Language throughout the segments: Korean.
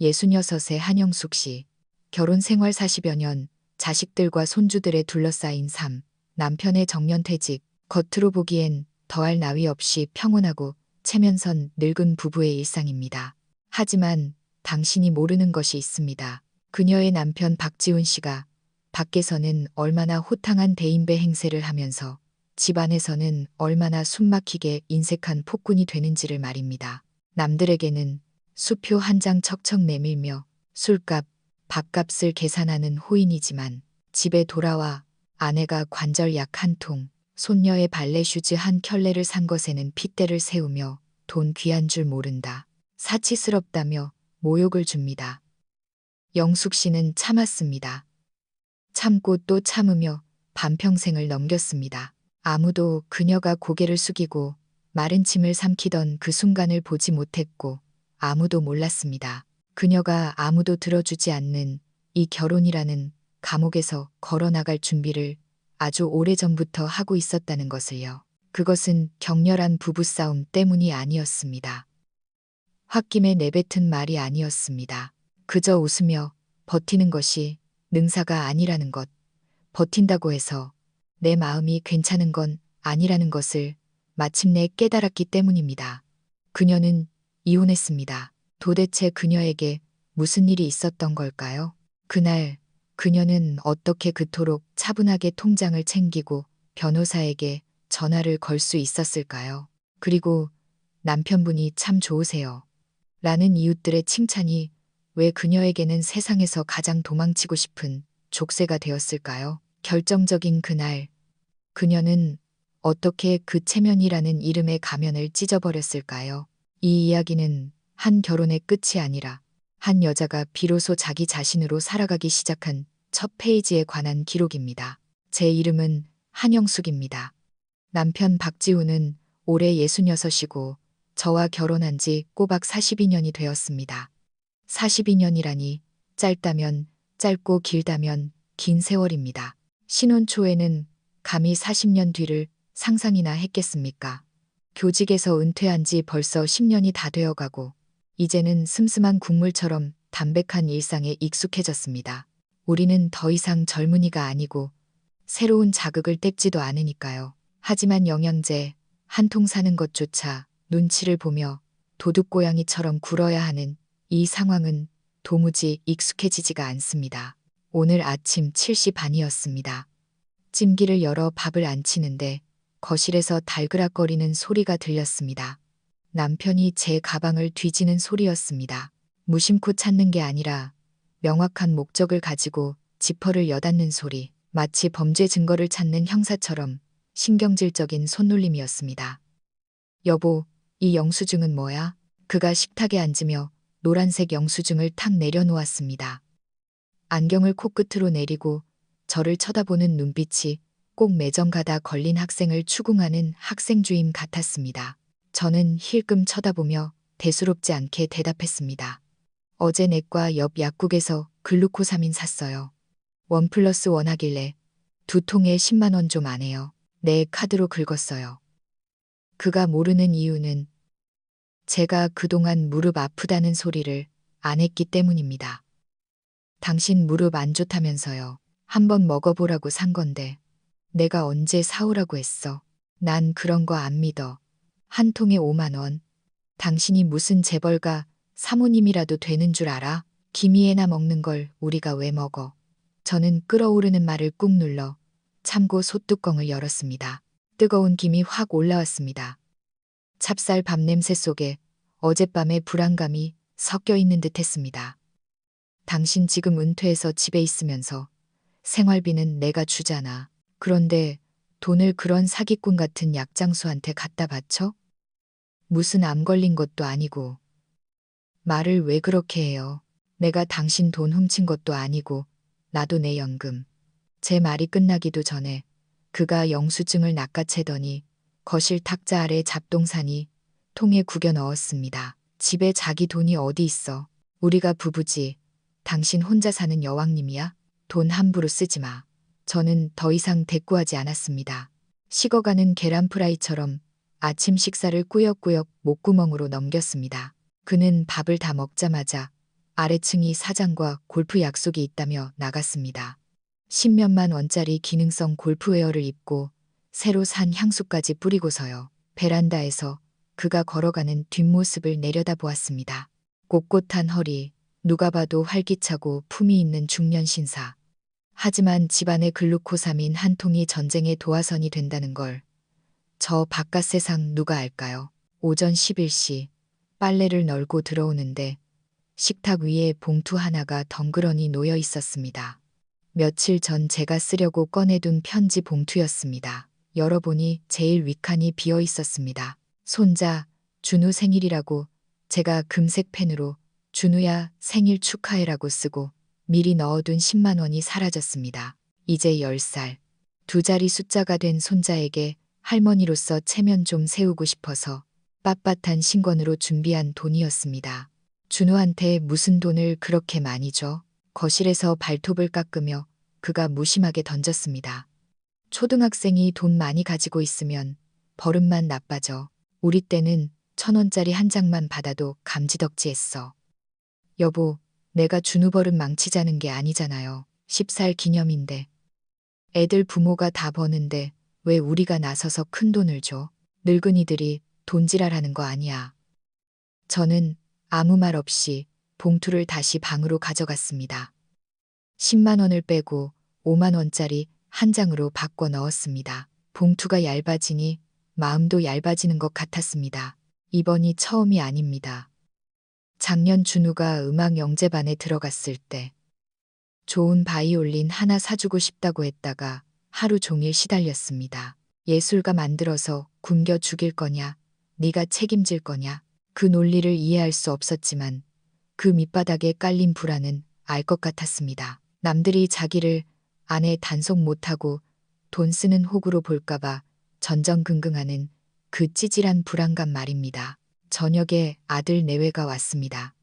66의 한영숙 씨. 결혼 생활 40여 년, 자식들과 손주들에 둘러싸인 삶, 남편의 정년퇴직, 겉으로 보기엔 더할 나위 없이 평온하고 체면선 늙은 부부의 일상입니다. 하지만 당신이 모르는 것이 있습니다. 그녀의 남편 박지훈 씨가 밖에서는 얼마나 호탕한 대인배 행세를 하면서 집안에서는 얼마나 숨막히게 인색한 폭군이 되는지를 말입니다. 남들에게는 수표 한 장 척척 내밀며 술값, 밥값을 계산하는 호인이지만 집에 돌아와 아내가 관절약 한 통, 손녀의 발레 슈즈 한 켤레를 산 것에는 핏대를 세우며 돈 귀한 줄 모른다. 사치스럽다며 모욕을 줍니다. 영숙 씨는 참았습니다. 참고 또 참으며 반평생을 넘겼습니다. 아무도 그녀가 고개를 숙이고 마른 침을 삼키던 그 순간을 보지 못했고 아무도 몰랐습니다. 그녀가 아무도 들어주지 않는 이 결혼이라는 감옥에서 걸어나갈 준비를 아주 오래전부터 하고 있었다는 것을요. 그것은 격렬한 부부싸움 때문이 아니었습니다. 홧김에 내뱉은 말이 아니었습니다. 그저 웃으며 버티는 것이 능사가 아니라는 것, 버틴다고 해서 내 마음이 괜찮은 건 아니라는 것을 마침내 깨달았기 때문입니다. 그녀는 이혼했습니다. 도대체 그녀에게 무슨 일이 있었던 걸까요? 그날 그녀는 어떻게 그토록 차분하게 통장을 챙기고 변호사에게 전화를 걸 수 있었을까요? 그리고 남편분이 참 좋으세요. 라는 이웃들의 칭찬이 왜 그녀에게는 세상에서 가장 도망치고 싶은 족쇄가 되었을까요? 결정적인 그날, 그녀는 어떻게 그 체면이라는 이름의 가면을 찢어버렸을까요? 이 이야기는 한 결혼의 끝이 아니라 한 여자가 비로소 자기 자신으로 살아가기 시작한 첫 페이지에 관한 기록입니다. 제 이름은 한영숙입니다. 남편 박지훈은 올해 66이고 저와 결혼한 지 꼬박 42년이 되었습니다. 42년이라니 짧다면 짧고 길다면 긴 세월입니다. 신혼 초에는 감히 40년 뒤를 상상이나 했겠습니까? 교직에서 은퇴한 지 벌써 10년이 다 되어가고 이제는 슴슴한 국물처럼 담백한 일상에 익숙해졌습니다. 우리는 더 이상 젊은이가 아니고 새로운 자극을 뗐지도 않으니까요. 하지만 영양제 한 통 사는 것조차 눈치를 보며 도둑고양이처럼 굴어야 하는 이 상황은 도무지 익숙해지지가 않습니다. 오늘 아침 7시 반이었습니다. 찜기를 열어 밥을 안 치는데 거실에서 달그락거리는 소리가 들렸습니다. 남편이 제 가방을 뒤지는 소리였습니다. 무심코 찾는 게 아니라 명확한 목적을 가지고 지퍼를 여닫는 소리, 마치 범죄 증거를 찾는 형사처럼 신경질적인 손놀림이었습니다. 여보, 이 영수증은 뭐야? 그가 식탁에 앉으며 노란색 영수증을 탁 내려놓았습니다. 안경을 코끝으로 내리고 저를 쳐다보는 눈빛이 꼭 매점 가다 걸린 학생을 추궁하는 학생 주임 같았습니다. 저는 힐끔 쳐다보며 대수롭지 않게 대답했습니다. 어제 내과 옆 약국에서 글루코사민 샀어요. 1+1 하길래 2통에 10만 원 좀 안 해요. 내 카드로 긁었어요. 그가 모르는 이유는 제가 그동안 무릎 아프다는 소리를 안 했기 때문입니다. 당신 무릎 안 좋다면서요. 한번 먹어보라고 산 건데 내가 언제 사오라고 했어. 난 그런 거 안 믿어. 한 통에 5만 원. 당신이 무슨 재벌가 사모님이라도 되는 줄 알아? 기미에나 먹는 걸 우리가 왜 먹어. 저는 끓어오르는 말을 꾹 눌러 참고 솥뚜껑을 열었습니다. 뜨거운 김이 확 올라왔습니다. 찹쌀 밥 냄새 속에 어젯밤의 불안감이 섞여 있는 듯 했습니다. 당신 지금 은퇴해서 집에 있으면서 생활비는 내가 주잖아. 그런데 돈을 그런 사기꾼 같은 약장수한테 갖다 바쳐? 무슨 암 걸린 것도 아니고. 말을 왜 그렇게 해요? 내가 당신 돈 훔친 것도 아니고 나도 내 연금. 제 말이 끝나기도 전에 그가 영수증을 낚아채더니 거실 탁자 아래 잡동사니 통에 구겨 넣었습니다. 집에 자기 돈이 어디 있어. 우리가 부부지. 당신 혼자 사는 여왕님이야? 돈 함부로 쓰지 마. 저는 더 이상 대꾸하지 않았습니다. 식어가는 계란 프라이처럼 아침 식사를 꾸역꾸역 목구멍으로 넘겼습니다. 그는 밥을 다 먹자마자 아래층이 사장과 골프 약속이 있다며 나갔습니다. 10몇만 원짜리 기능성 골프웨어를 입고 새로 산 향수까지 뿌리고서요. 베란다에서 그가 걸어가는 뒷모습을 내려다보았습니다. 꼿꼿한 허리, 누가 봐도 활기차고 품위 있는 중년 신사. 하지만 집안의 글루코사민 한 통이 전쟁의 도화선이 된다는 걸 저 바깥 세상 누가 알까요? 오전 11시 빨래를 널고 들어오는데 식탁 위에 봉투 하나가 덩그러니 놓여 있었습니다. 며칠 전 제가 쓰려고 꺼내둔 편지 봉투였습니다. 열어보니 제일 윗칸이 비어 있었습니다. 손자, 준우 생일이라고 제가 금색 펜으로 준우야 생일 축하해라고 쓰고 미리 넣어둔 10만 원이 사라졌습니다. 이제 10살. 두 자리 숫자가 된 손자에게 할머니로서 체면 좀 세우고 싶어서 빳빳한 신권으로 준비한 돈이었습니다. 준우한테 무슨 돈을 그렇게 많이 줘? 거실에서 발톱을 깎으며 그가 무심하게 던졌습니다. 초등학생이 돈 많이 가지고 있으면 버릇만 나빠져. 우리 때는 1,000원짜리 한 장만 받아도 감지덕지했어. 여보, 내가 준우 버릇 망치자는 게 아니잖아요. 10살 기념인데. 애들 부모가 다 버는데 왜 우리가 나서서 큰 돈을 줘? 늙은이들이 돈지랄하는 거 아니야. 저는 아무 말 없이 봉투를 다시 방으로 가져갔습니다. 10만 원을 빼고 5만 원짜리 한 장으로 바꿔 넣었습니다. 봉투가 얇아지니 마음도 얇아지는 것 같았습니다. 이번이 처음이 아닙니다. 작년 준우가 음악 영재반에 들어갔을 때 좋은 바이올린 하나 사주고 싶다고 했다가 하루 종일 시달렸습니다. 예술가 만들어서 굶겨 죽일 거냐, 네가 책임질 거냐. 그 논리를 이해할 수 없었지만 그 밑바닥에 깔린 불안은 알 것 같았습니다. 남들이 자기를 아내 단속 못하고 돈 쓰는 호구로 볼까봐 전전긍긍하는 그 찌질한 불안감 말입니다. 저녁에 아들 내외가 왔습니다.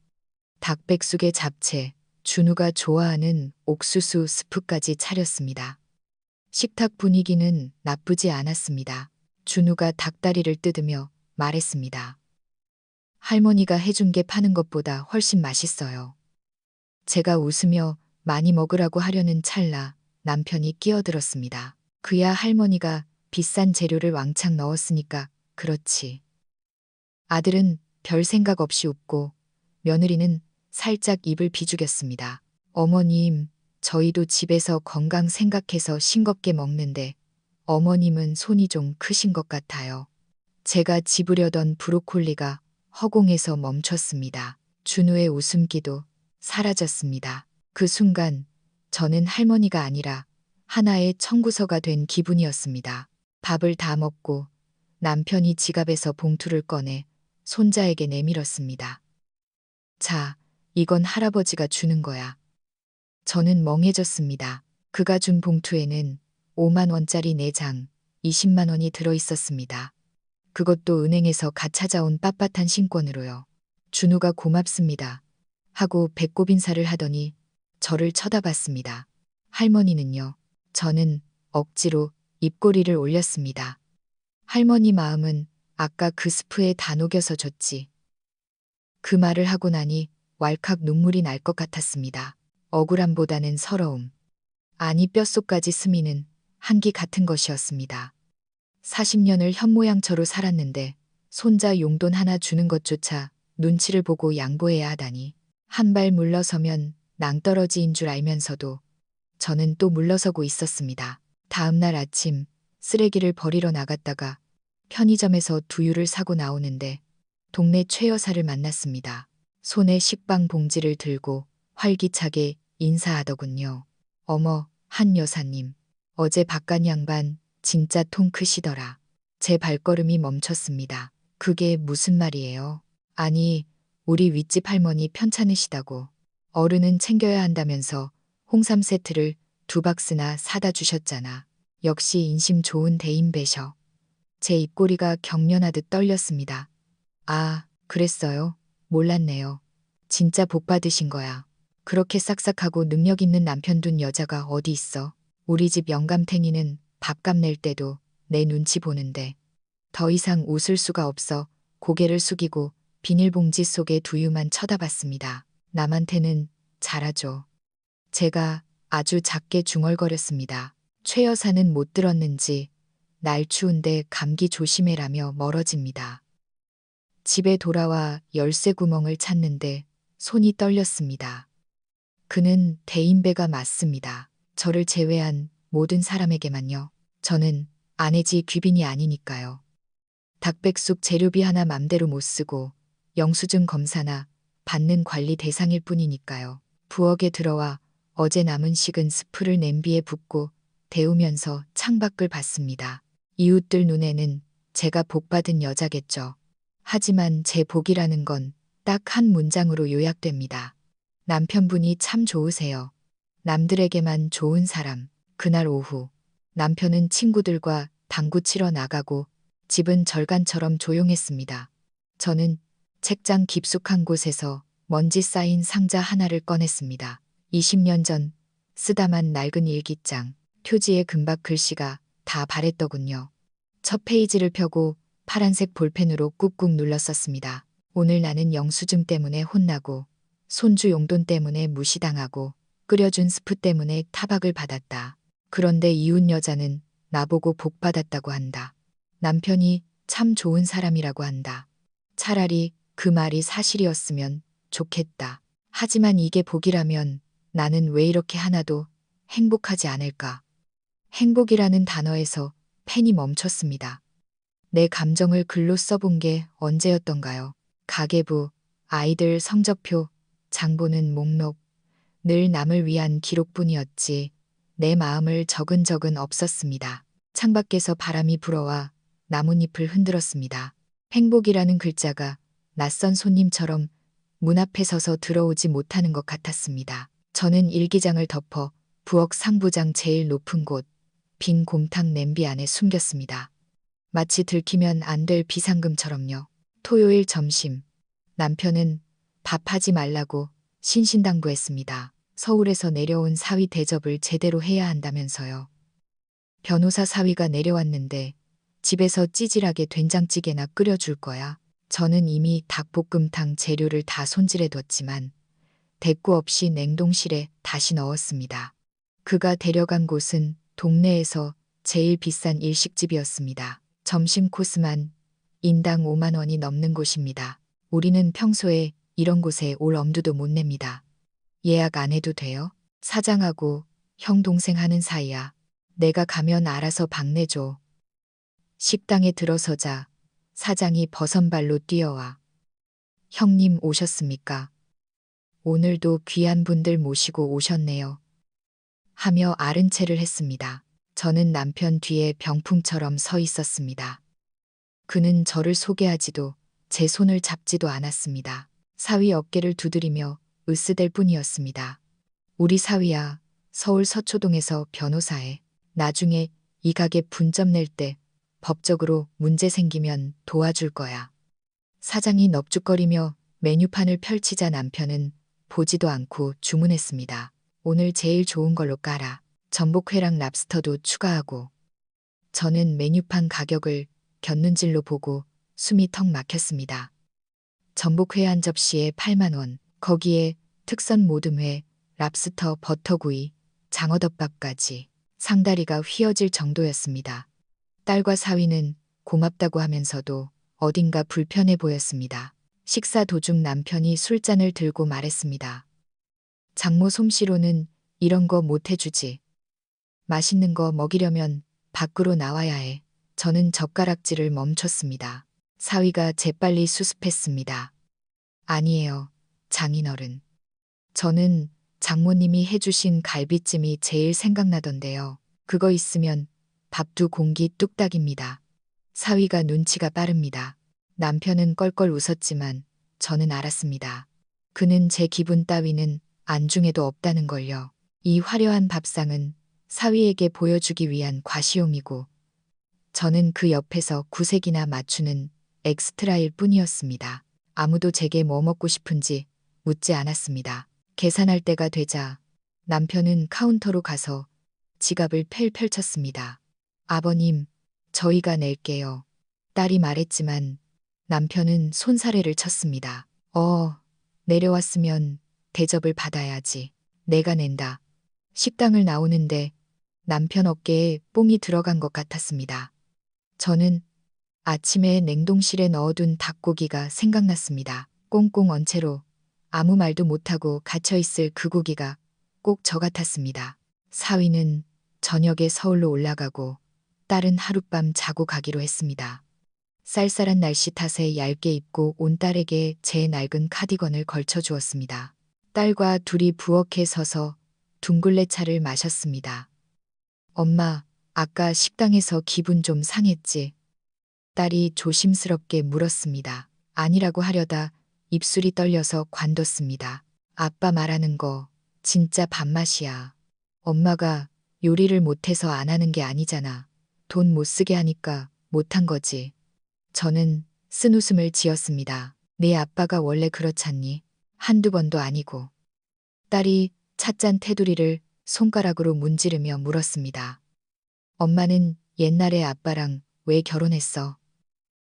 닭백숙에 잡채, 준우가 좋아하는 옥수수 스프까지 차렸습니다. 식탁 분위기는 나쁘지 않았습니다. 준우가 닭다리를 뜯으며 말했습니다. 할머니가 해준 게 파는 것보다 훨씬 맛있어요. 제가 웃으며 많이 먹으라고 하려는 찰나 남편이 끼어들었습니다. 그야 할머니가 비싼 재료를 왕창 넣었으니까 그렇지. 아들은 별 생각 없이 웃고 며느리는 살짝 입을 비죽였습니다. 어머님, 저희도 집에서 건강 생각해서 싱겁게 먹는데 어머님은 손이 좀 크신 것 같아요. 제가 집으려던 브로콜리가 허공에서 멈췄습니다. 준우의 웃음기도 사라졌습니다. 그 순간 저는 할머니가 아니라 하나의 청구서가 된 기분이었습니다. 밥을 다 먹고 남편이 지갑에서 봉투를 꺼내 손자에게 내밀었습니다. 자, 이건 할아버지가 주는 거야. 저는 멍해졌습니다. 그가 준 봉투에는 5만 원짜리 4장, 20만 원이 들어 있었습니다. 그것도 은행에서 갓 찾아온 빳빳한 신권으로요. 준우가 고맙습니다. 하고 배꼽 인사를 하더니 저를 쳐다봤습니다. 할머니는요. 저는 억지로 입꼬리를 올렸습니다. 할머니 마음은 아까 그 스프에 다 녹여서 줬지. 그 말을 하고 나니 왈칵 눈물이 날 것 같았습니다. 억울함보다는 서러움. 아니 뼛속까지 스미는 한기 같은 것이었습니다. 40년을 현모양처로 살았는데 손자 용돈 하나 주는 것조차 눈치를 보고 양보해야 하다니. 한 발 물러서면 낭떠러지인 줄 알면서도 저는 또 물러서고 있었습니다. 다음 날 아침 쓰레기를 버리러 나갔다가 편의점에서 두유를 사고 나오는데 동네 최 여사를 만났습니다. 손에 식빵 봉지를 들고 활기차게 인사하더군요. 어머, 한 여사님. 어제 바깥 양반 진짜 통 크시더라. 제 발걸음이 멈췄습니다. 그게 무슨 말이에요? 아니, 우리 윗집 할머니 편찮으시다고. 어른은 챙겨야 한다면서 홍삼 세트를 2박스나 사다 주셨잖아. 역시 인심 좋은 대인배셔. 제 입꼬리가 경련하듯 떨렸습니다. 아, 그랬어요? 몰랐네요. 진짜 복 받으신 거야. 그렇게 싹싹하고 능력 있는 남편 둔 여자가 어디 있어. 우리 집 영감탱이는 밥값 낼 때도 내 눈치 보는데 더 이상 웃을 수가 없어 고개를 숙이고 비닐봉지 속의 두유만 쳐다봤습니다. 남한테는 잘하죠. 제가 아주 작게 중얼거렸습니다. 최 여사는 못 들었는지 날 추운데 감기 조심해라며 멀어집니다. 집에 돌아와 열쇠 구멍을 찾는데 손이 떨렸습니다. 그는 대인배가 맞습니다. 저를 제외한 모든 사람에게만요. 저는 아내지 귀빈이 아니니까요. 닭백숙 재료비 하나 맘대로 못 쓰고 영수증 검사나 받는 관리 대상일 뿐이니까요. 부엌에 들어와 어제 남은 식은 스프를 냄비에 붓고 데우면서 창밖을 봤습니다. 이웃들 눈에는 제가 복받은 여자겠죠. 하지만 제 복이라는 건 딱 한 문장으로 요약됩니다. 남편분이 참 좋으세요. 남들에게만 좋은 사람. 그날 오후 남편은 친구들과 당구 치러 나가고 집은 절간처럼 조용했습니다. 저는 책장 깊숙한 곳에서 먼지 쌓인 상자 하나를 꺼냈습니다. 20년 전 쓰다만 낡은 일기장, 표지에 금박 글씨가 다 바랬더군요. 첫 페이지를 펴고 파란색 볼펜으로 꾹꾹 눌렀었습니다. 오늘 나는 영수증 때문에 혼나고 손주 용돈 때문에 무시당하고 끓여준 스프 때문에 타박을 받았다. 그런데 이웃 여자는 나보고 복 받았다고 한다. 남편이 참 좋은 사람이라고 한다. 차라리 그 말이 사실이었으면 좋겠다. 하지만 이게 복이라면 나는 왜 이렇게 하나도 행복하지 않을까? 행복이라는 단어에서 펜이 멈췄습니다. 내 감정을 글로 써본 게 언제였던가요? 가계부, 아이들 성적표, 장보는 목록, 늘 남을 위한 기록뿐이었지 내 마음을 적은 적은 없었습니다. 창밖에서 바람이 불어와 나뭇잎을 흔들었습니다. 행복이라는 글자가 낯선 손님처럼 문 앞에 서서 들어오지 못하는 것 같았습니다. 저는 일기장을 덮어 부엌 상부장 제일 높은 곳, 빈 곰탕 냄비 안에 숨겼습니다. 마치 들키면 안 될 비상금처럼요. 토요일 점심, 남편은 밥하지 말라고 신신당부했습니다. 서울에서 내려온 사위 대접을 제대로 해야 한다면서요. 변호사 사위가 내려왔는데 집에서 찌질하게 된장찌개나 끓여줄 거야. 저는 이미 닭볶음탕 재료를 다 손질해뒀지만 대꾸 없이 냉동실에 다시 넣었습니다. 그가 데려간 곳은 동네에서 제일 비싼 일식집이었습니다. 점심 코스만 인당 5만 원이 넘는 곳입니다. 우리는 평소에 이런 곳에 올 엄두도 못 냅니다. 예약 안 해도 돼요? 사장하고 형 동생 하는 사이야. 내가 가면 알아서 방 내줘. 식당에 들어서자 사장이 버선발로 뛰어와. 형님 오셨습니까? 오늘도 귀한 분들 모시고 오셨네요. 하며 아른 체를 했습니다. 저는 남편 뒤에 병풍처럼 서 있었습니다. 그는 저를 소개하지도 제 손을 잡지도 않았습니다. 사위 어깨를 두드리며 으스댈 뿐이었습니다. 우리 사위야, 서울 서초동에서 변호사해. 나중에 이 가게 분점 낼 때 법적으로 문제 생기면 도와줄 거야. 사장이 넙죽거리며 메뉴판을 펼치자 남편은 보지도 않고 주문했습니다. 오늘 제일 좋은 걸로 깔아. 전복회랑 랍스터도 추가하고. 저는 메뉴판 가격을 곁눈질로 보고 숨이 턱 막혔습니다. 전복회 한 접시에 8만 원, 거기에 특선 모듬회, 랍스터 버터구이, 장어덮밥까지 상다리가 휘어질 정도였습니다. 딸과 사위는 고맙다고 하면서도 어딘가 불편해 보였습니다. 식사 도중 남편이 술잔을 들고 말했습니다. 장모 솜씨로는 이런 거 못 해주지. 맛있는 거 먹이려면 밖으로 나와야 해. 저는 젓가락질을 멈췄습니다. 사위가 재빨리 수습했습니다. 아니에요, 장인어른. 저는 장모님이 해주신 갈비찜이 제일 생각나던데요. 그거 있으면 밥 두 공기 뚝딱입니다. 사위가 눈치가 빠릅니다. 남편은 껄껄 웃었지만 저는 알았습니다. 그는 제 기분 따위는 안중에도 없다는 걸요. 이 화려한 밥상은 사위에게 보여주기 위한 과시용이고 저는 그 옆에서 구색이나 맞추는 엑스트라일 뿐이었습니다. 아무도 제게 뭐 먹고 싶은지 묻지 않았습니다. 계산할 때가 되자 남편은 카운터로 가서 지갑을 펼쳤습니다. 아버님, 저희가 낼게요. 딸이 말했지만 남편은 손사래를 쳤습니다. 내려왔으면 대접을 받아야지. 내가 낸다. 식당을 나오는데 남편 어깨에 뽕이 들어간 것 같았습니다. 저는 아침에 냉동실에 넣어둔 닭고기가 생각났습니다. 꽁꽁 언 채로 아무 말도 못하고 갇혀있을 그 고기가 꼭 저 같았습니다. 사위는 저녁에 서울로 올라가고 딸은 하룻밤 자고 가기로 했습니다. 쌀쌀한 날씨 탓에 얇게 입고 온 딸에게 제 낡은 카디건을 걸쳐 주었습니다. 딸과 둘이 부엌에 서서 둥글레 차를 마셨습니다. 엄마, 아까 식당에서 기분 좀 상했지? 딸이 조심스럽게 물었습니다. 아니라고 하려다 입술이 떨려서 관뒀습니다. 아빠 말하는 거 진짜 밥맛이야. 엄마가 요리를 못해서 안 하는 게 아니잖아. 돈 못 쓰게 하니까 못한 거지. 저는 쓴웃음을 지었습니다. 네 아빠가 원래 그렇잖니. 한두 번도 아니고. 딸이 찻잔 테두리를 손가락으로 문지르며 물었습니다. 엄마는 옛날에 아빠랑 왜 결혼했어?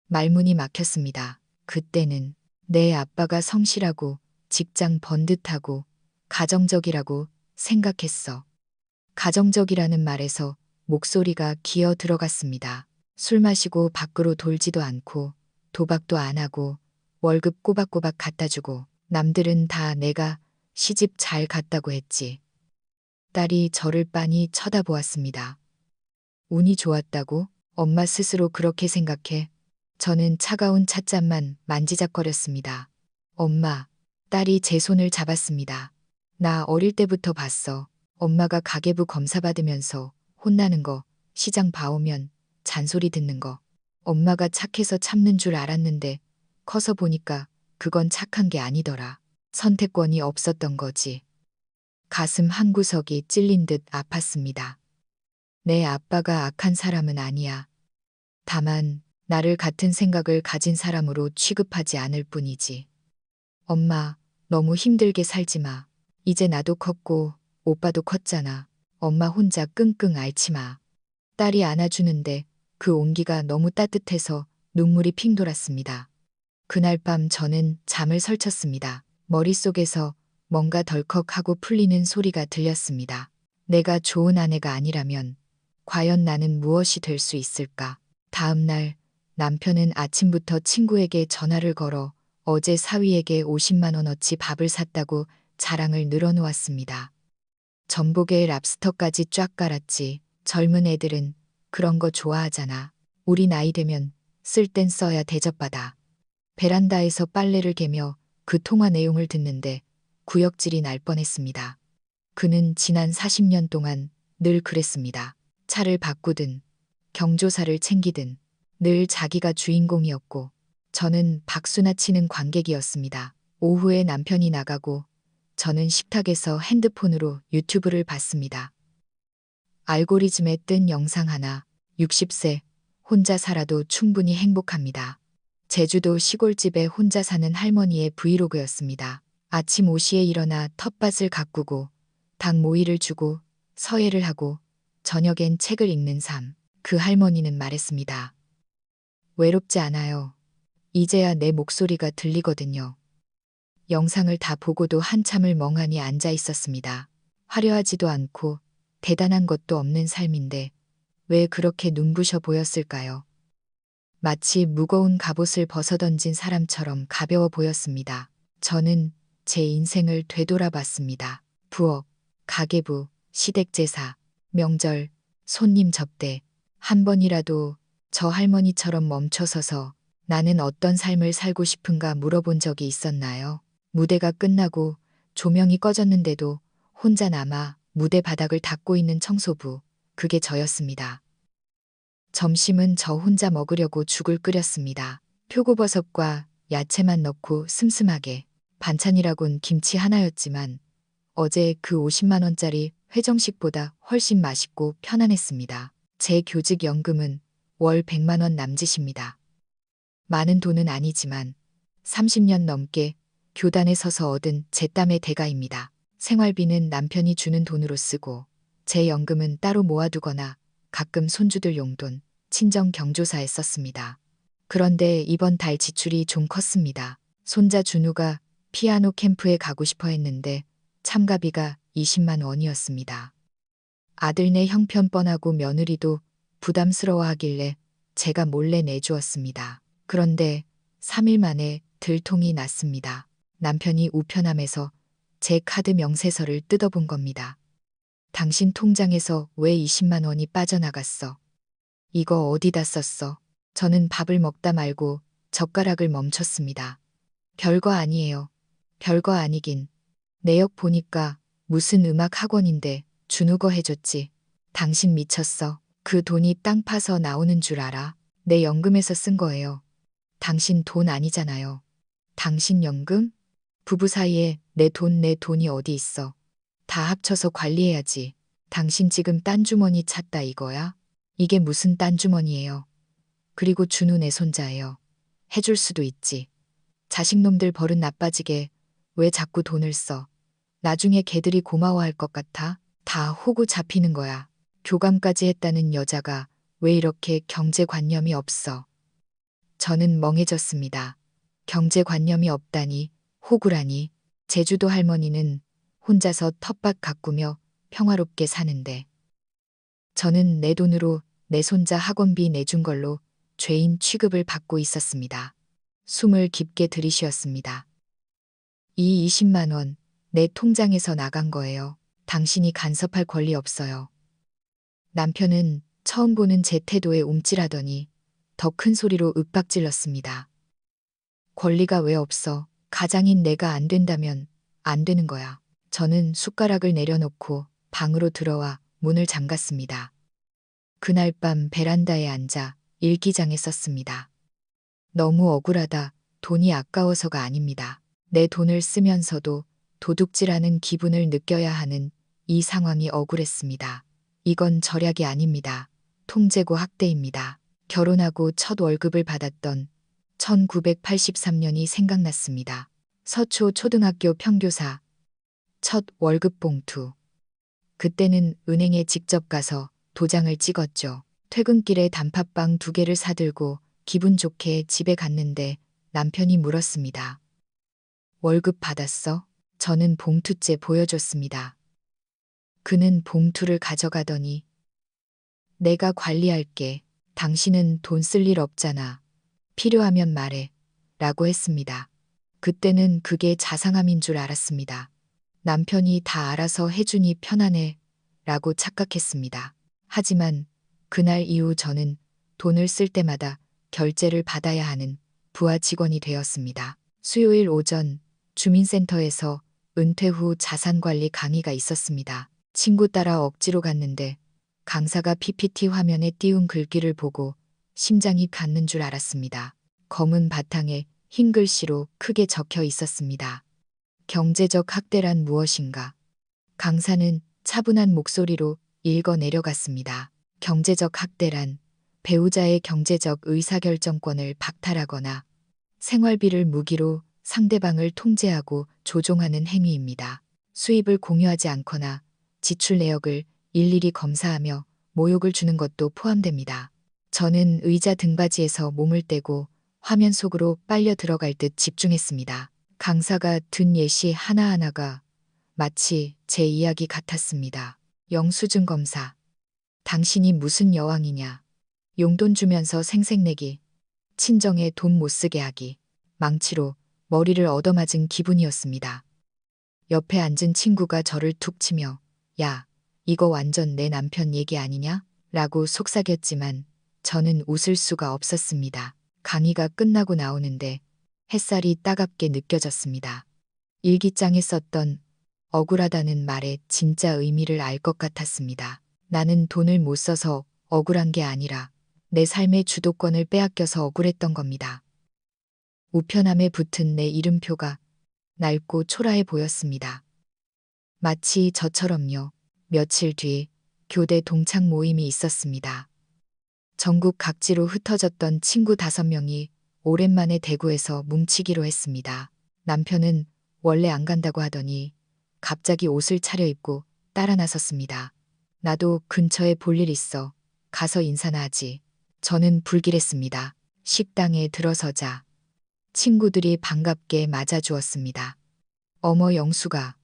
말문이 막혔습니다. 그때는 내 아빠가 성실하고 직장 번듯하고 가정적이라고 생각했어. 가정적이라는 말에서 목소리가 기어 들어갔습니다. 술 마시고 밖으로 돌지도 않고 도박도 안 하고 월급 꼬박꼬박 갖다 주고 남들은 다 내가 시집 잘 갔다고 했지. 딸이 저를 빤히 쳐다보았습니다. 운이 좋았다고? 엄마 스스로 그렇게 생각해. 저는 차가운 찻잔만 만지작거렸습니다. 엄마, 딸이 제 손을 잡았습니다. 나 어릴 때부터 봤어. 엄마가 가계부 검사 받으면서 혼나는 거, 시장 봐오면 잔소리 듣는 거. 엄마가 착해서 참는 줄 알았는데 커서 보니까 그건 착한 게 아니더라. 선택권이 없었던 거지. 가슴 한구석이 찔린 듯 아팠습니다. 내 아빠가 악한 사람은 아니야. 다만 나를 같은 생각을 가진 사람으로 취급하지 않을 뿐이지. 엄마, 너무 힘들게 살지 마. 이제 나도 컸고 오빠도 컸잖아. 엄마 혼자 끙끙 앓지 마. 딸이 안아주는데 그 온기가 너무 따뜻해서 눈물이 핑 돌았습니다. 그날 밤 저는 잠을 설쳤습니다. 머릿속에서 뭔가 덜컥하고 풀리는 소리가 들렸습니다. 내가 좋은 아내가 아니라면 과연 나는 무엇이 될 수 있을까? 다음 날 남편은 아침부터 친구에게 전화를 걸어 어제 사위에게 50만 원어치 밥을 샀다고 자랑을 늘어놓았습니다. 전복에 랍스터까지 쫙 깔았지. 젊은 애들은 그런 거 좋아하잖아. 우리 나이 되면 쓸 땐 써야 대접받아. 베란다에서 빨래를 개며 그 통화 내용을 듣는데 구역질이 날 뻔했습니다. 그는 지난 40년 동안 늘 그랬습니다. 차를 바꾸든 경조사를 챙기든 늘 자기가 주인공이었고 저는 박수나 치는 관객이었습니다. 오후에 남편이 나가고 저는 식탁에서 핸드폰으로 유튜브를 봤습니다. 알고리즘에 뜬 영상 하나, 60세, 혼자 살아도 충분히 행복합니다. 제주도 시골집에 혼자 사는 할머니의 브이로그였습니다. 아침 5시에 일어나 텃밭을 가꾸고 닭 모이를 주고 서예를 하고 저녁엔 책을 읽는 삶. 그 할머니는 말했습니다. 외롭지 않아요. 이제야 내 목소리가 들리거든요. 영상을 다 보고도 한참을 멍하니 앉아 있었습니다. 화려하지도 않고 대단한 것도 없는 삶인데 왜 그렇게 눈부셔 보였을까요? 마치 무거운 갑옷을 벗어던진 사람처럼 가벼워 보였습니다. 저는 제 인생을 되돌아봤습니다. 부업, 가계부, 시댁제사, 명절, 손님 접대. 한 번이라도 저 할머니처럼 멈춰서서 나는 어떤 삶을 살고 싶은가 물어본 적이 있었나요? 무대가 끝나고 조명이 꺼졌는데도 혼자 남아 무대 바닥을 닦고 있는 청소부. 그게 저였습니다. 점심은 저 혼자 먹으려고 죽을 끓였습니다. 표고버섯과 야채만 넣고 슴슴하게. 반찬이라곤 김치 하나였지만 어제 그 50만 원짜리 회정식보다 훨씬 맛있고 편안했습니다. 제 교직연금은 월 100만 원 남짓입니다. 많은 돈은 아니지만 30년 넘게 교단에 서서 얻은 제 땀의 대가입니다. 생활비는 남편이 주는 돈으로 쓰고 제 연금은 따로 모아두거나 가끔 손주들 용돈, 친정 경조사에 썼습니다. 그런데 이번 달 지출이 좀 컸습니다. 손자 준우가 피아노 캠프에 가고 싶어 했는데 참가비가 20만 원이었습니다. 아들네 형편 뻔하고 며느리도 부담스러워하길래 제가 몰래 내주었습니다. 그런데 3일 만에 들통이 났습니다. 남편이 우편함에서 제 카드 명세서를 뜯어본 겁니다. 당신 통장에서 왜 20만 원이 빠져나갔어? 이거 어디다 썼어? 저는 밥을 먹다 말고 젓가락을 멈췄습니다. 별거 아니에요. 별거 아니긴. 내역 보니까 무슨 음악 학원인데 준우거 해줬지. 당신 미쳤어. 그 돈이 땅 파서 나오는 줄 알아? 내 연금에서 쓴 거예요. 당신 돈 아니잖아요. 당신 연금? 부부 사이에 내 돈이 어디 있어. 다 합쳐서 관리해야지. 당신 지금 딴 주머니 찾다 이거야? 이게 무슨 딴 주머니예요. 그리고 준우 내 손자예요. 해줄 수도 있지. 자식놈들 버릇 나빠지게 왜 자꾸 돈을 써. 나중에 걔들이 고마워할 것 같아? 다 호구 잡히는 거야. 교감까지 했다는 여자가 왜 이렇게 경제관념이 없어. 저는 멍해졌습니다. 경제관념이 없다니, 호구라니. 제주도 할머니는 혼자서 텃밭 가꾸며 평화롭게 사는데. 저는 내 돈으로 내 손자 학원비 내준 걸로 죄인 취급을 받고 있었습니다. 숨을 깊게 들이쉬었습니다. 이 20만 원 내 통장에서 나간 거예요. 당신이 간섭할 권리 없어요. 남편은 처음 보는 제 태도에 움찔하더니 더 큰 소리로 윽박질렀습니다. 권리가 왜 없어? 가장인 내가 안 된다면 안 되는 거야. 저는 숟가락을 내려놓고 방으로 들어와 문을 잠갔습니다. 그날 밤 베란다에 앉아 일기장에 썼습니다. 너무 억울하다. 돈이 아까워서가 아닙니다. 내 돈을 쓰면서도 도둑질하는 기분을 느껴야 하는 이 상황이 억울했습니다. 이건 절약이 아닙니다. 통제고 학대입니다. 결혼하고 첫 월급을 받았던 1983년이 생각났습니다. 서초 초등학교 평교사 첫 월급 봉투. 그때는 은행에 직접 가서 도장을 찍었죠. 퇴근길에 단팥빵 2개를 사들고 기분 좋게 집에 갔는데 남편이 물었습니다. 월급 받았어? 저는 봉투째 보여줬습니다. 그는 봉투를 가져가더니 내가 관리할게. 당신은 돈 쓸 일 없잖아. 필요하면 말해. 라고 했습니다. 그때는 그게 자상함인 줄 알았습니다. 남편이 다 알아서 해주니 편하네. 라고 착각했습니다. 하지만 그날 이후 저는 돈을 쓸 때마다 결제를 받아야 하는 부하 직원이 되었습니다. 수요일 오전 주민센터에서 은퇴 후 자산관리 강의가 있었습니다. 친구 따라 억지로 갔는데 강사가 PPT 화면에 띄운 글귀를 보고 심장이 갖는 줄 알았습니다. 검은 바탕에 흰 글씨로 크게 적혀 있었습니다. 경제적 학대란 무엇인가? 강사는 차분한 목소리로 읽어 내려갔습니다. 경제적 학대란 배우자의 경제적 의사결정권을 박탈하거나 생활비를 무기로 상대방을 통제하고 조종하는 행위입니다. 수입을 공유하지 않거나 지출 내역을 일일이 검사하며 모욕을 주는 것도 포함됩니다. 저는 의자 등받이에서 몸을 떼고 화면 속으로 빨려 들어갈 듯 집중했습니다. 강사가 든 예시 하나하나가 마치 제 이야기 같았습니다. 영수증 검사. 당신이 무슨 여왕이냐. 용돈 주면서 생색내기. 친정에 돈 못 쓰게 하기. 망치로 머리를 얻어맞은 기분이었습니다. 옆에 앉은 친구가 저를 툭 치며 야, 이거 완전 내 남편 얘기 아니냐? 라고 속삭였지만 저는 웃을 수가 없었습니다. 강의가 끝나고 나오는데 햇살이 따갑게 느껴졌습니다. 일기장에 썼던 억울하다는 말의 진짜 의미를 알 것 같았습니다. 나는 돈을 못 써서 억울한 게 아니라 내 삶의 주도권을 빼앗겨서 억울했던 겁니다. 우편함에 붙은 내 이름표가 낡고 초라해 보였습니다. 마치 저처럼요. 며칠 뒤 교대 동창 모임이 있었습니다. 전국 각지로 흩어졌던 친구 5명이 오랜만에 대구에서 뭉치기로 했습니다. 남편은 원래 안 간다고 하더니 갑자기 옷을 차려입고 따라 나섰습니다. 나도 근처에 볼 일 있어. 가서 인사나 하지. 저는 불길했습니다. 식당에 들어서자 친구들이 반갑게 맞아주었습니다. 어머 영수가,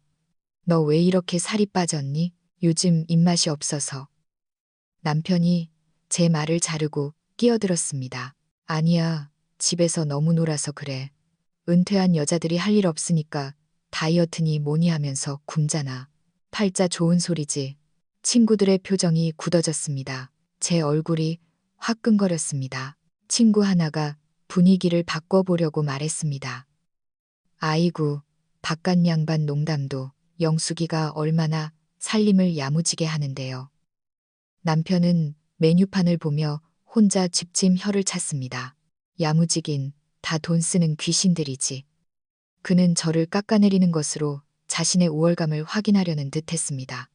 너 왜 이렇게 살이 빠졌니? 요즘 입맛이 없어서. 남편이 제 말을 자르고 끼어들었습니다. 아니야, 집에서 너무 놀아서 그래. 은퇴한 여자들이 할 일 없으니까 다이어트니 뭐니 하면서 굶잖아. 팔자 좋은 소리지. 친구들의 표정이 굳어졌습니다. 제 얼굴이 화끈거렸습니다. 친구 하나가 분위기를 바꿔보려고 말했습니다. 아이고, 바깥 양반 농담도 영숙이가 얼마나 살림을 야무지게 하는데요. 남편은 메뉴판을 보며 혼자 집짐 혀를 찼습니다. 야무지긴 다 돈 쓰는 귀신들이지. 그는 저를 깎아내리는 것으로 자신의 우월감을 확인하려는 듯 했습니다.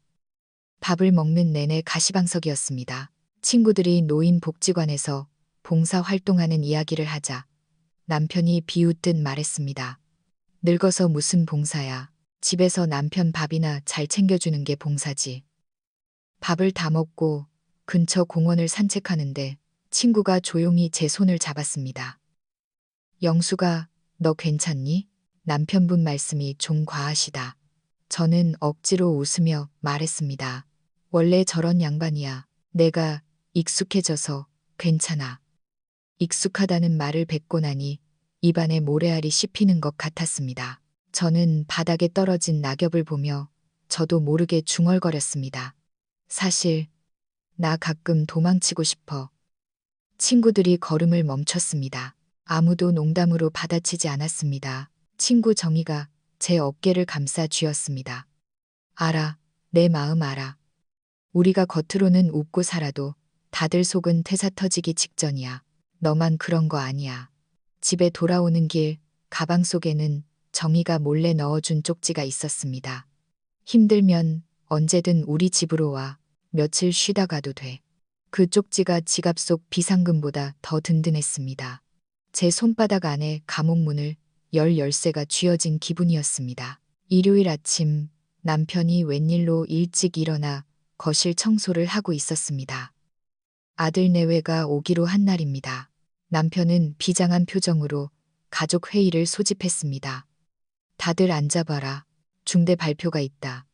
밥을 먹는 내내 가시방석이었습니다. 친구들이 노인복지관에서 봉사 활동하는 이야기를 하자 남편이 비웃듯 말했습니다. 늙어서 무슨 봉사야. 집에서 남편 밥이나 잘 챙겨주는 게 봉사지. 밥을 다 먹고 근처 공원을 산책하는데 친구가 조용히 제 손을 잡았습니다. 영수가, 너 괜찮니? 남편분 말씀이 좀 과하시다. 저는 억지로 웃으며 말했습니다. 원래 저런 양반이야. 내가 익숙해져서 괜찮아. 익숙하다는 말을 뱉고 나니 입안에 모래알이 씹히는 것 같았습니다. 저는 바닥에 떨어진 낙엽을 보며 저도 모르게 중얼거렸습니다. 사실 나 가끔 도망치고 싶어. 친구들이 걸음을 멈췄습니다. 아무도 농담으로 받아치지 않았습니다. 친구 정희가 제 어깨를 감싸 쥐었습니다. 알아, 내 마음 알아. 우리가 겉으로는 웃고 살아도 다들 속은 퇴사 터지기 직전이야. 너만 그런 거 아니야. 집에 돌아오는 길 가방 속에는 정희가 몰래 넣어준 쪽지가 있었습니다. 힘들면 언제든 우리 집으로 와. 며칠 쉬다 가도 돼. 그 쪽지가 지갑 속 비상금보다 더 든든했습니다. 제 손바닥 안에 감옥문을 열 열쇠가 쥐어진 기분이었습니다. 일요일 아침 남편이 웬일로 일찍 일어나 거실 청소를 하고 있었습니다. 아들 내외가 오기로 한 날입니다. 남편은 비장한 표정으로 가족 회의를 소집했습니다. 다들 앉아봐라. 중대 발표가 있다.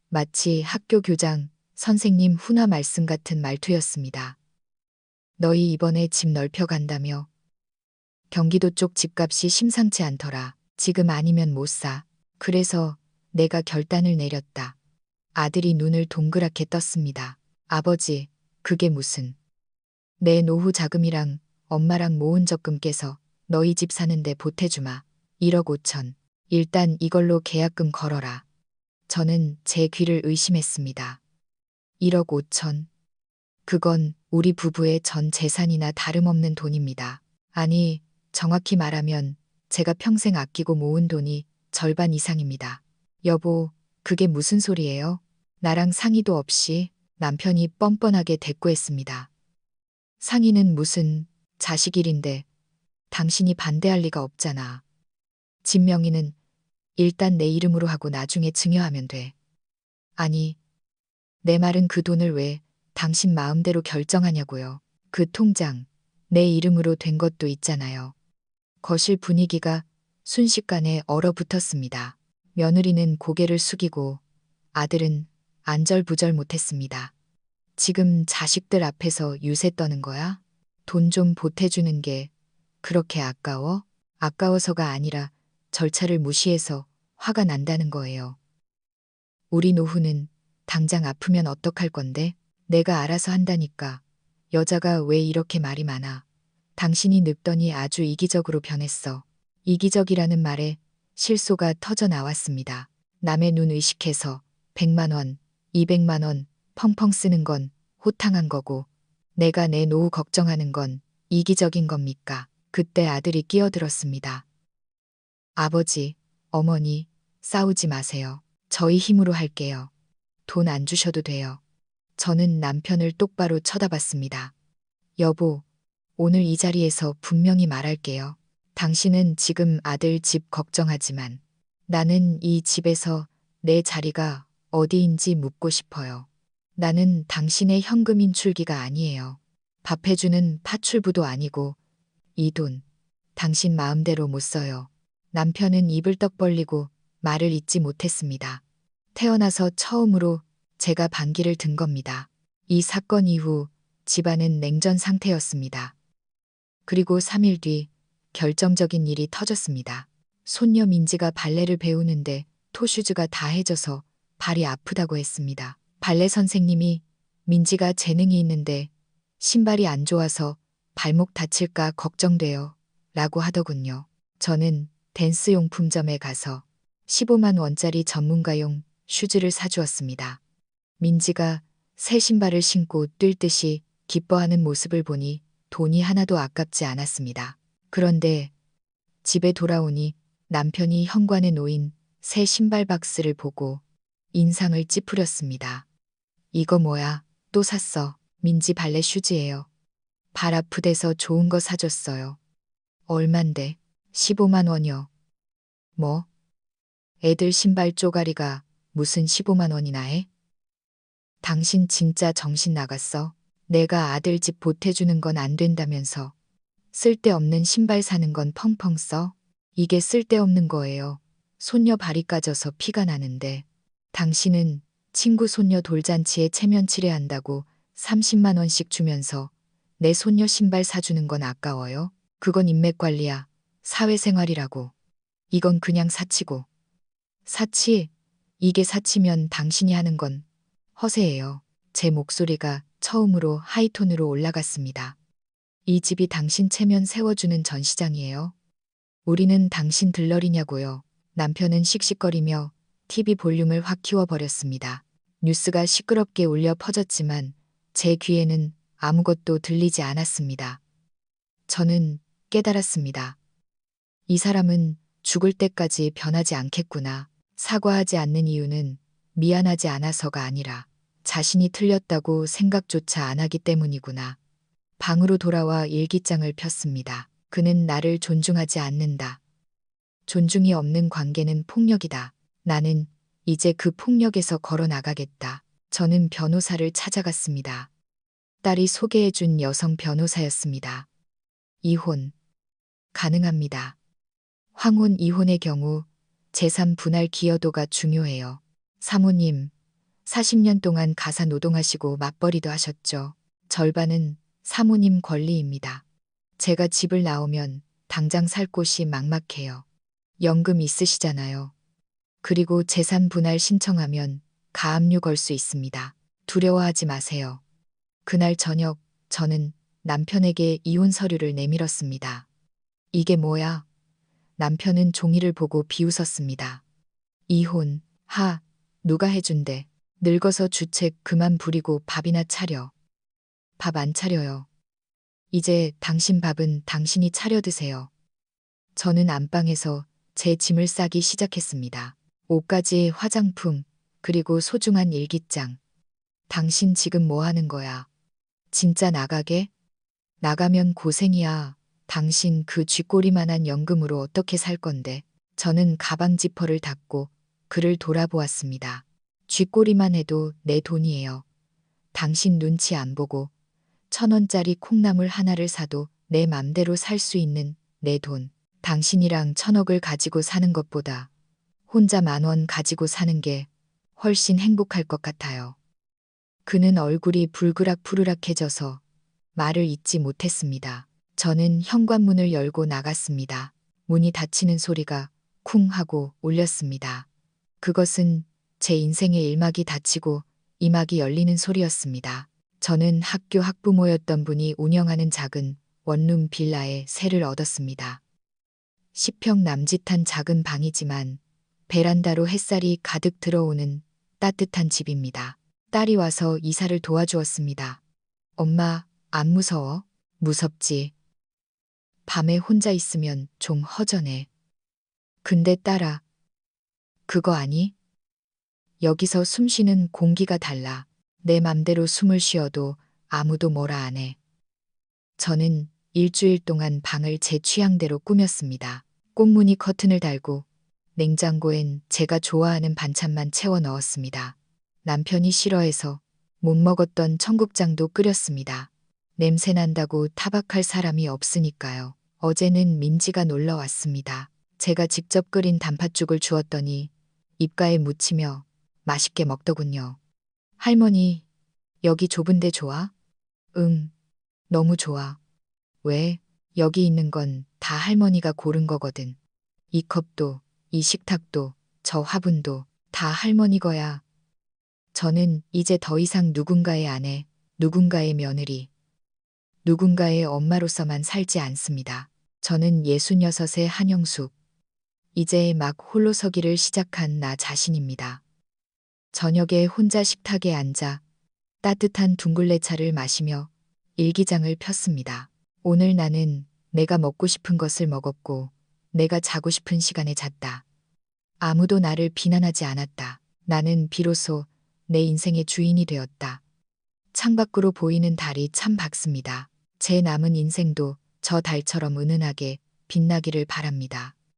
마치 학교 교장, 선생님 훈화 말씀 같은 말투였습니다. 너희 이번에 집 넓혀 간다며. 경기도 쪽 집값이 심상치 않더라. 지금 아니면 못 사. 그래서 내가 결단을 내렸다. 아들이 눈을 동그랗게 떴습니다. 아버지, 그게 무슨. 내 노후 자금이랑 엄마랑 모은 적금 깨서 너희 집 사는데 보태주마. 1억 5천. 일단 이걸로 계약금 걸어라. 저는 제 귀를 의심했습니다. 1억 5천. 그건 우리 부부의 전 재산이나 다름없는 돈입니다. 아니, 정확히 말하면 제가 평생 아끼고 모은 돈이 절반 이상입니다. 여보, 그게 무슨 소리예요? 나랑 상의도 없이 남편이 뻔뻔하게 대꾸했습니다. 상의는 무슨, 자식 일인데 당신이 반대할 리가 없잖아. 집 명의는 일단 내 이름으로 하고 나중에 증여하면 돼. 아니, 내 말은 그 돈을 왜 당신 마음대로 결정하냐고요. 그 통장, 내 이름으로 된 것도 있잖아요. 거실 분위기가 순식간에 얼어붙었습니다. 며느리는 고개를 숙이고 아들은 안절부절 못했습니다. 지금 자식들 앞에서 유세 떠는 거야? 돈 좀 보태주는 게 그렇게 아까워? 아까워서가 아니라 절차를 무시해서 화가 난다는 거예요. 우리 노후는 당장 아프면 어떡할 건데? 내가 알아서 한다니까. 여자가 왜 이렇게 말이 많아? 당신이 늙더니 아주 이기적으로 변했어. 이기적이라는 말에 실소가 터져 나왔습니다. 남의 눈 의식해서 100만 원, 200만 원 펑펑 쓰는 건 호탕한 거고 내가 내 노후 걱정하는 건 이기적인 겁니까? 그때 아들이 끼어들었습니다. 아버지, 어머니, 싸우지 마세요. 저희 힘으로 할게요. 돈 안 주셔도 돼요. 저는 남편을 똑바로 쳐다봤습니다. 여보, 오늘 이 자리에서 분명히 말할게요. 당신은 지금 아들 집 걱정하지만 나는 이 집에서 내 자리가 어디인지 묻고 싶어요. 나는 당신의 현금 인출기가 아니에요. 밥 해주는 파출부도 아니고 이 돈 당신 마음대로 못 써요. 남편은 입을 떡 벌리고 말을 잇지 못했습니다. 태어나서 처음으로 제가 반기를 든 겁니다. 이 사건 이후 집안은 냉전 상태였습니다. 그리고 3일 뒤 결정적인 일이 터졌습니다. 손녀 민지가 발레를 배우는데 토슈즈가 다 해져서 발이 아프다고 했습니다. 발레 선생님이 민지가 재능이 있는데 신발이 안 좋아서 발목 다칠까 걱정돼요. 라고 하더군요. 저는 댄스 용품점에 가서 15만 원짜리 전문가용 슈즈를 사주었습니다. 민지가 새 신발을 신고 뛸 듯이 기뻐하는 모습을 보니 돈이 하나도 아깝지 않았습니다. 그런데 집에 돌아오니 남편이 현관에 놓인 새 신발 박스를 보고 인상을 찌푸렸습니다. 이거 뭐야? 또 샀어. 민지 발레 슈즈예요. 발 아프대서 좋은 거 사줬어요. 얼만데? 15만 원이요. 뭐? 애들 신발 쪼가리가 무슨 15만 원이나 해? 당신 진짜 정신 나갔어? 내가 아들 집 보태주는 건 안 된다면서. 쓸데없는 신발 사는 건 펑펑 써? 이게 쓸데없는 거예요. 손녀 발이 까져서 피가 나는데. 당신은 친구 손녀 돌잔치에 체면 치레한다고 30만 원씩 주면서 내 손녀 신발 사주는 건 아까워요? 그건 인맥 관리야. 사회생활이라고. 이건 그냥 사치고. 사치? 이게 사치면 당신이 하는 건 허세예요. 제 목소리가 처음으로 하이톤으로 올라갔습니다. 이 집이 당신 체면 세워주는 전시장이에요. 우리는 당신 들러리냐고요. 남편은 씩씩거리며 TV 볼륨을 확 키워버렸습니다. 뉴스가 시끄럽게 울려 퍼졌지만 제 귀에는 아무것도 들리지 않았습니다. 저는 깨달았습니다. 이 사람은 죽을 때까지 변하지 않겠구나. 사과하지 않는 이유는 미안하지 않아서가 아니라 자신이 틀렸다고 생각조차 안 하기 때문이구나. 방으로 돌아와 일기장을 폈습니다. 그는 나를 존중하지 않는다. 존중이 없는 관계는 폭력이다. 나는 이제 그 폭력에서 걸어 나가겠다. 저는 변호사를 찾아갔습니다. 딸이 소개해준 여성 변호사였습니다. 이혼. 가능합니다. 황혼 이혼의 경우 재산 분할 기여도가 중요해요. 사모님, 40년 동안 가사 노동하시고 맞벌이도 하셨죠. 절반은 사모님 권리입니다. 제가 집을 나오면 당장 살 곳이 막막해요. 연금 있으시잖아요. 그리고 재산 분할 신청하면 가압류 걸 수 있습니다. 두려워하지 마세요. 그날 저녁 저는 남편에게 이혼 서류를 내밀었습니다. 이게 뭐야? 남편은 종이를 보고 비웃었습니다. 이혼, 누가 해준대. 늙어서 주책 그만 부리고 밥이나 차려. 밥 안 차려요. 이제 당신 밥은 당신이 차려 드세요. 저는 안방에서 제 짐을 싸기 시작했습니다. 옷가지, 화장품, 그리고 소중한 일기장. 당신 지금 뭐 하는 거야? 진짜 나가게? 나가면 고생이야. 당신 그 쥐꼬리만한 연금으로 어떻게 살 건데? 저는 가방 지퍼를 닫고 그를 돌아보았습니다. 쥐꼬리만 해도 내 돈이에요. 당신 눈치 안 보고 1,000원짜리 콩나물 하나를 사도 내 맘대로 살 수 있는 내 돈. 당신이랑 1,000억을 가지고 사는 것보다 혼자 10,000원 가지고 사는 게 훨씬 행복할 것 같아요. 그는 얼굴이 불그락푸르락해져서 말을 잇지 못했습니다. 저는 현관문을 열고 나갔습니다. 문이 닫히는 소리가 쿵 하고 울렸습니다. 그것은 제 인생의 1막이 닫히고 2막이 열리는 소리였습니다. 저는 학교 학부모였던 분이 운영하는 작은 원룸 빌라에 세를 얻었습니다. 10평 남짓한 작은 방이지만 베란다로 햇살이 가득 들어오는 따뜻한 집입니다. 딸이 와서 이사를 도와주었습니다. 엄마, 안 무서워? 무섭지. 밤에 혼자 있으면 좀 허전해. 근데 딸아, 그거 아니? 여기서 숨 쉬는 공기가 달라. 내 맘대로 숨을 쉬어도 아무도 뭐라 안 해. 저는 일주일 동안 방을 제 취향대로 꾸몄습니다. 꽃무늬 커튼을 달고 냉장고엔 제가 좋아하는 반찬만 채워 넣었습니다. 남편이 싫어해서 못 먹었던 청국장도 끓였습니다. 냄새 난다고 타박할 사람이 없으니까요. 어제는 민지가 놀러 왔습니다. 제가 직접 끓인 단팥죽을 주었더니 입가에 묻히며 맛있게 먹더군요. 할머니, 여기 좁은데 좋아? 응, 너무 좋아. 왜? 여기 있는 건 다 할머니가 고른 거거든. 이 컵도, 이 식탁도, 저 화분도 다 할머니 거야. 저는 이제 더 이상 누군가의 아내, 누군가의 며느리, 누군가의 엄마로서만 살지 않습니다. 저는 66의 한영숙. 이제 막 홀로 서기를 시작한 나 자신입니다. 저녁에 혼자 식탁에 앉아 따뜻한 둥글레 차를 마시며 일기장을 폈습니다. 오늘 나는 내가 먹고 싶은 것을 먹었고 내가 자고 싶은 시간에 잤다. 아무도 나를 비난하지 않았다. 나는 비로소 내 인생의 주인이 되었다. 창밖으로 보이는 달이 참 밝습니다. 제 남은 인생도 저 달처럼 은은하게 빛나기를 바랍니다.